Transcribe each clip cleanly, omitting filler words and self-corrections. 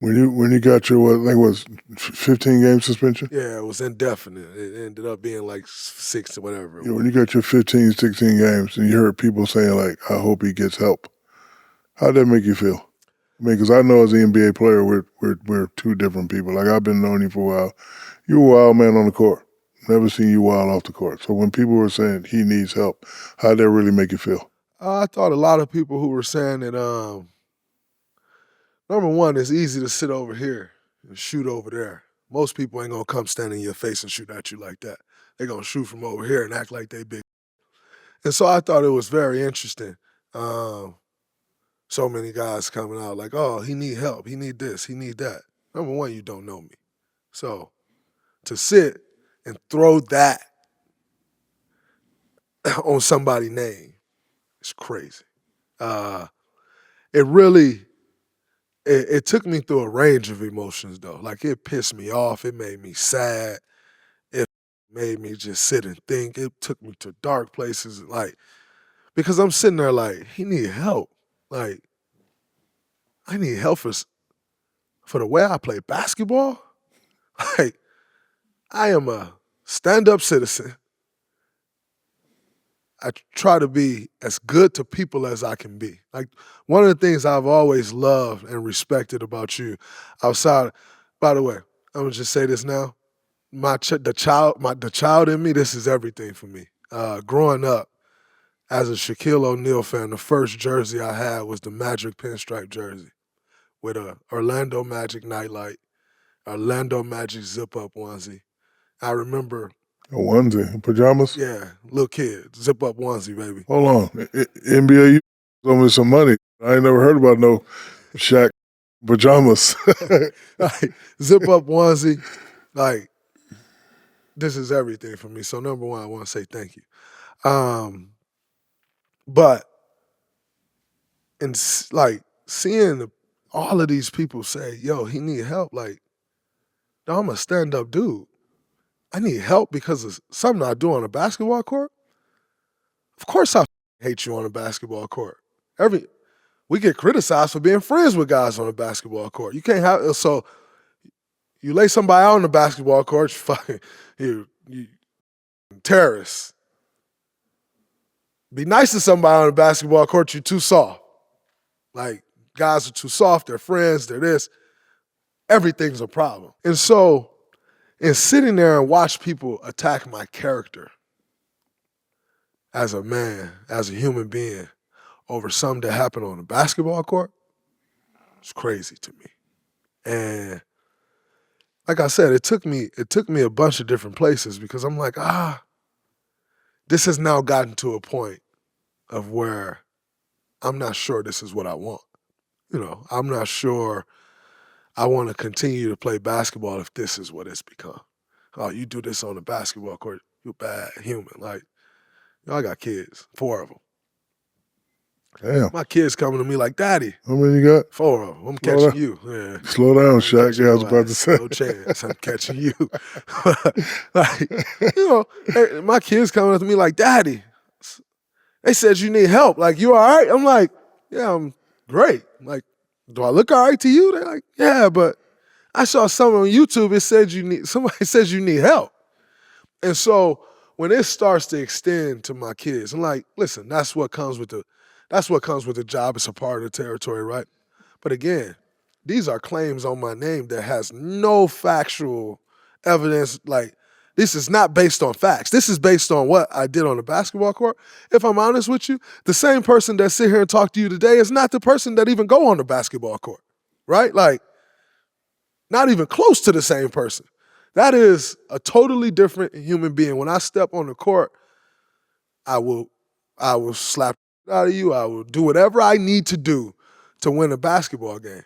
When you got your, what, I think it was 15-game suspension? Yeah, it was indefinite. It ended up being like 6 or whatever. When you got your 15, 16 games and you heard people saying, like, I hope he gets help, how'd that make you feel? I mean, because I know as an NBA player, we're two different people. Like, I've been knowing you for a while. You're a wild man on the court. Never seen you wild off the court. So when people were saying he needs help, how'd that really make you feel? I thought a lot of people who were saying that, number one, it's easy to sit over here and shoot over there. Most people ain't gonna come stand in your face and shoot at you like that. They're gonna shoot from over here and act like they big. And so I thought it was very interesting. So many guys coming out like, oh, he need help, he need this, he need that. Number one, you don't know me. So to sit and throw that on somebody's name is crazy. It really, it took me through a range of emotions though. Like it pissed me off, it made me sad, it made me just sit and think. It took me to dark places, like, because I'm sitting there like, he need help. Like, I need help for the way I play basketball. Like, I am a stand-up citizen. I try to be as good to people as I can be. Like, one of the things I've always loved and respected about you outside, by the way, I'm gonna just say this now. The child in me, this is everything for me. Growing up as a Shaquille O'Neal fan, the first jersey I had was the Magic pinstripe jersey with a Orlando Magic nightlight, Orlando Magic zip-up onesie. I remember. A onesie, pajamas? Yeah, little kid, zip-up onesie, baby. Hold on. NBA, you owe me some money. I ain't never heard about no Shaq pajamas. Like, zip-up onesie, like, this is everything for me. So number one, I want to say thank you. But in like seeing all of these people say, yo, he need help, like, I'm a stand-up dude. I need help because of something I do on a basketball court. Of course I hate you on a basketball court. We get criticized for being friends with guys on a basketball court. You can't have, so you lay somebody out on the basketball court, you terrorist. Be nice to somebody on the basketball court, you're too soft. Like, guys are too soft, they're friends, they're this. Everything's a problem. And so, in sitting there and watch people attack my character as a man, as a human being, over something that happened on a basketball court, it's crazy to me. And like I said, it took me a bunch of different places because I'm like, this has now gotten to a point of where I'm not sure this is what I want. I'm not sure I want to continue to play basketball if this is what it's become. Oh, you do this on the basketball court, you bad human. Like, I got kids, 4 of them. Damn. My kids coming to me like, Daddy. How many you got? 4 of them. I'm catching you. Yeah. Slow down, Shaq. Yeah, I was about to say. No chance. I'm catching you. Like, my kids coming up to me like, Daddy, they said you need help. Like, you all right? I'm like, yeah, I'm great. Like, do I look all right to you? They're like, yeah, but I saw something on YouTube. It said somebody says you need help. And so when it starts to extend to my kids, I'm like, listen, that's what comes with the job. It's a part of the territory, right? But again, these are claims on my name that has no factual evidence. Like, this is not based on facts. This is based on what I did on the basketball court. If I'm honest with you, the same person that sit here and talk to you today is not the person that even go on the basketball court, right? Like, not even close to the same person. That is a totally different human being. When I step on the court, I will slap out of you. I will do whatever I need to do to win a basketball game.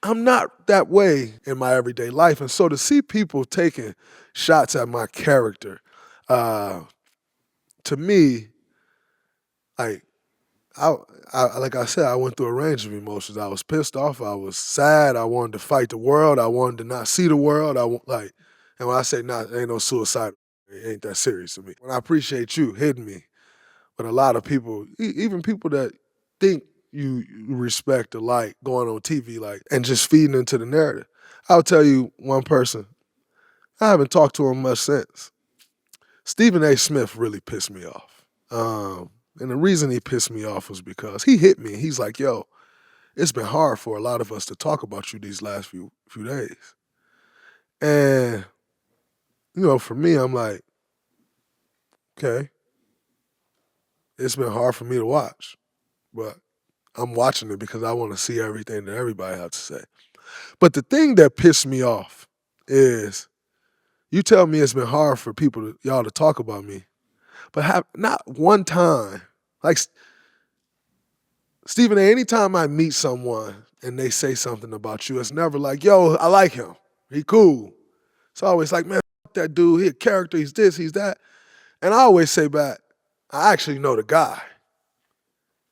I'm not that way in my everyday life. And so to see people taking shots at my character, to me, like, like I said, I went through a range of emotions. I was pissed off. I was sad. I wanted to fight the world. I wanted to not see the world. And when I say not, ain't no suicide. It ain't that serious to me. When I appreciate you hitting me, but a lot of people, even people that think you respect or like going on TV, like, and just feeding into the narrative. I'll tell you one person. I haven't talked to him much since. Stephen A. Smith really pissed me off. And the reason he pissed me off was because he hit me. He's like, yo, it's been hard for a lot of us to talk about you these last few days. And, for me, I'm like, okay, it's been hard for me to watch, but I'm watching it because I want to see everything that everybody has to say. But the thing that pissed me off is you tell me it's been hard for y'all to talk about me, but have not one time, like Stephen A., anytime I meet someone and they say something about you, it's never like, yo, I like him. He cool. It's always like, man, fuck that dude. He a character. He's this, he's that. And I always say back, I actually know the guy.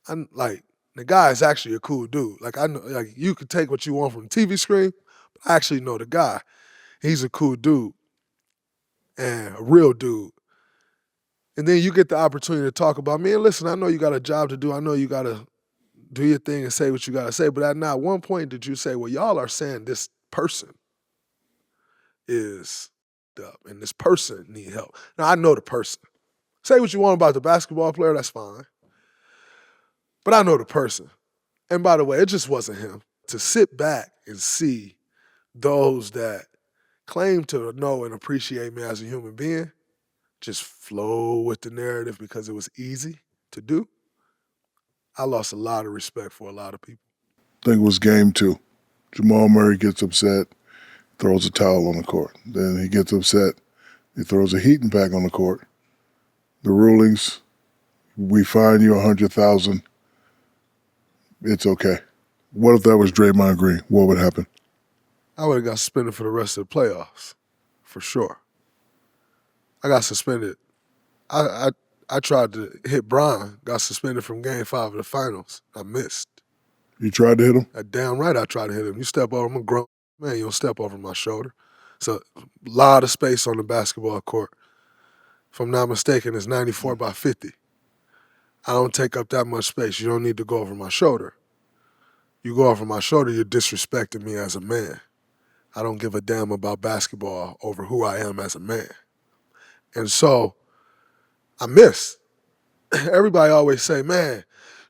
I'm like, the guy is actually a cool dude. Like, I know, like, you could take what you want from the TV screen, but I actually know the guy. He's a cool dude and a real dude. And then you get the opportunity to talk about me. And listen, I know you got a job to do. I know you got to do your thing and say what you got to say. But at not one point did you say, well, y'all are saying this person is up and this person need help. Now, I know the person. Say what you want about the basketball player, that's fine. But I know the person. And by the way, it just wasn't him. To sit back and see those that claim to know and appreciate me as a human being just flow with the narrative because it was easy to do, I lost a lot of respect for a lot of people. I think it was game 2. Jamal Murray gets upset, throws a towel on the court. Then he gets upset, he throws a heating pad on the court. The rulings, we fine you $100,000. It's okay. What if that was Draymond Green? What would happen? I would have got suspended for the rest of the playoffs, for sure. I got suspended. I tried to hit Brian, got suspended from Game 5 of the finals. I missed. You tried to hit him? Damn right I tried to hit him. You step over, I'm a grown man, you don't step over my shoulder. So a lot of space on the basketball court. If I'm not mistaken, it's 94 by 50. I don't take up that much space. You don't need to go over my shoulder. You go over my shoulder, you're disrespecting me as a man. I don't give a damn about basketball over who I am as a man. And so I missed. Everybody always say, man,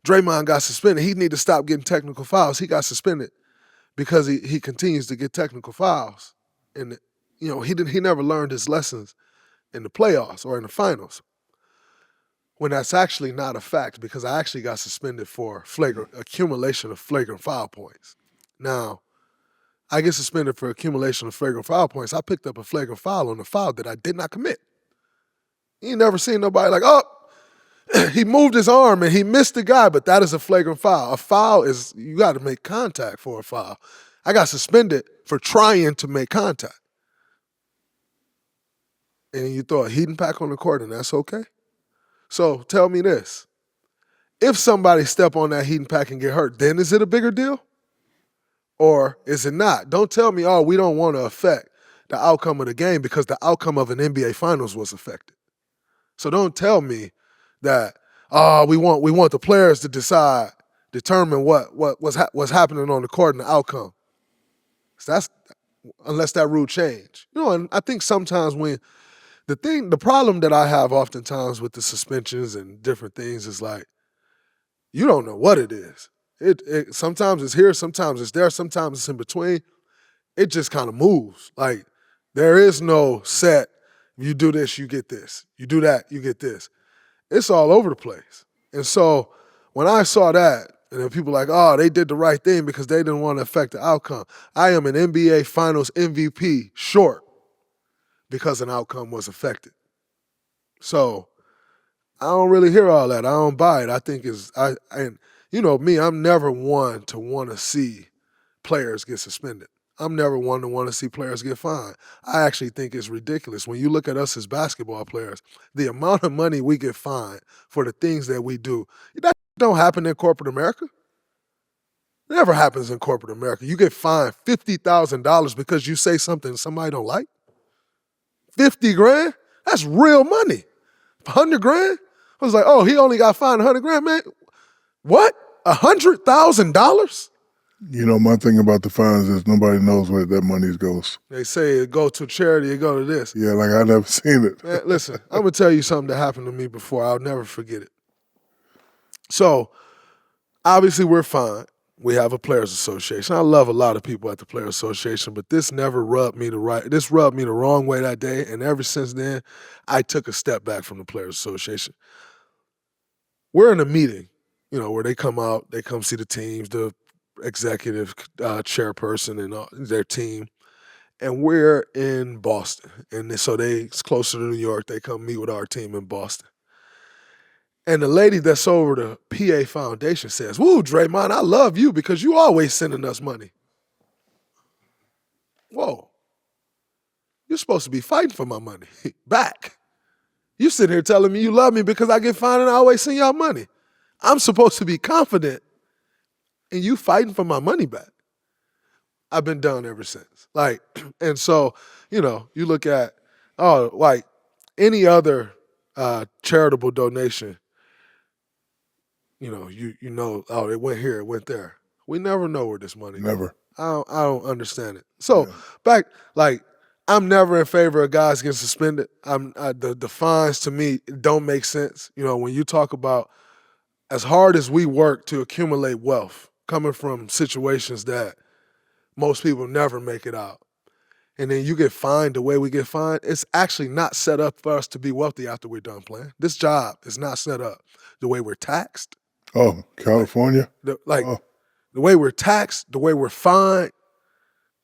Draymond got suspended. He need to stop getting technical fouls. He got suspended because he continues to get technical fouls. And he never learned his lessons in the playoffs or in the finals. When that's actually not a fact, because I actually got suspended for accumulation of flagrant foul points. Now, I get suspended for accumulation of flagrant foul points. I picked up a flagrant foul on a foul that I did not commit. You never seen nobody like, oh, he moved his arm and he missed the guy, but that is a flagrant foul. A foul is, you got to make contact for a foul. I got suspended for trying to make contact. And you throw a heating pack on the court and that's okay? So tell me this. If somebody step on that heating pack and get hurt, then is it a bigger deal? Or is it not? Don't tell me, oh, we don't want to affect the outcome of the game because the outcome of an NBA Finals was affected. So don't tell me that, we want the players to determine what's happening on the court and the outcome. So that's unless that rule change. And I think sometimes when the problem that I have oftentimes with the suspensions and different things is like, you don't know what it is. It sometimes it's here, sometimes it's there, sometimes it's in between. It just kind of moves. Like there is no set, you do this, you get this. You do that, you get this. It's all over the place. And so when I saw that, and then people like, oh, they did the right thing because they didn't want to affect the outcome. I am an NBA Finals MVP short because an outcome was affected. So I don't really hear all that. I don't buy it. I think me, I'm never one to want to see players get suspended. I'm never one to want to see players get fined. I actually think it's ridiculous. When you look at us as basketball players, the amount of money we get fined for the things that we do, that don't happen in corporate America. It never happens in corporate America. You get fined $50,000 because you say something somebody don't like. 50 grand? That's real money. 100 grand? I was like, oh, he only got fined 100 grand, man. What? $100,000? You know, my thing about the fines is nobody knows where that money goes. They say it go to charity, it go to this. Yeah, like I never seen it. Man, listen, I'm gonna tell you something that happened to me before. I'll never forget it. So, obviously, we're fine. We have a players' association. I love a lot of people at the players' association, but this never rubbed me This rubbed me the wrong way that day, and ever since then, I took a step back from the players' association. We're in a meeting, where they come out, they come see the teams, the executive chairperson and their team, and we're in Boston. And so it's closer to New York. They come meet with our team in Boston. And the lady that's over the PA Foundation says, "Woo, Draymond, I love you because you always sending us money." Whoa. You're supposed to be fighting for my money back. You sitting here telling me you love me because I get fined and I always send y'all money. I'm supposed to be confident in you fighting for my money back. I've been done ever since. And so, you look at, like any other charitable donation, it went here, it went there. We never know where this money goes. Never. I don't understand it. So I'm never in favor of guys getting suspended. The fines to me don't make sense. When you talk about as hard as we work to accumulate wealth, coming from situations that most people never make it out, and then you get fined the way we get fined, it's actually not set up for us to be wealthy after we're done playing. This job is not set up the way we're taxed. Oh, California? The way we're taxed, the way we're fined,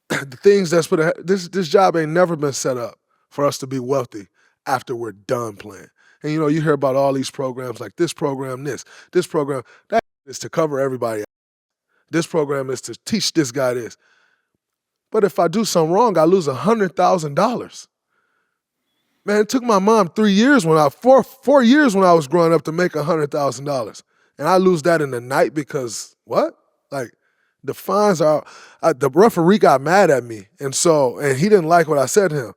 the things that's put ahead. This job ain't never been set up for us to be wealthy after we're done playing. And you hear about all these programs like this program, this program, that is to cover everybody. This program is to teach this guy this. But if I do something wrong, I lose $100,000. Man, it took my mom 4 years when I was growing up to make $100,000. And I lose that in the night because what? The fines are, the referee got mad at me. And he didn't like what I said to him.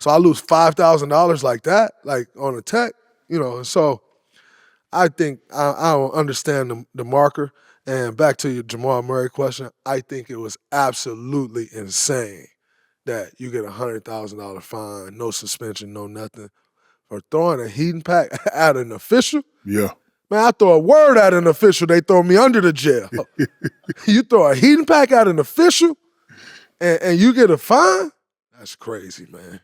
So I lose $5,000 like that, on a tech, And so I think I don't understand the marker. And back to your Jamal Murray question, I think it was absolutely insane that you get a $100,000 fine, no suspension, no nothing, for throwing a heating pack at an official. Yeah. Man, I throw a word at an official, they throw me under the jail. You throw a heating pack at an official and you get a fine? That's crazy, man.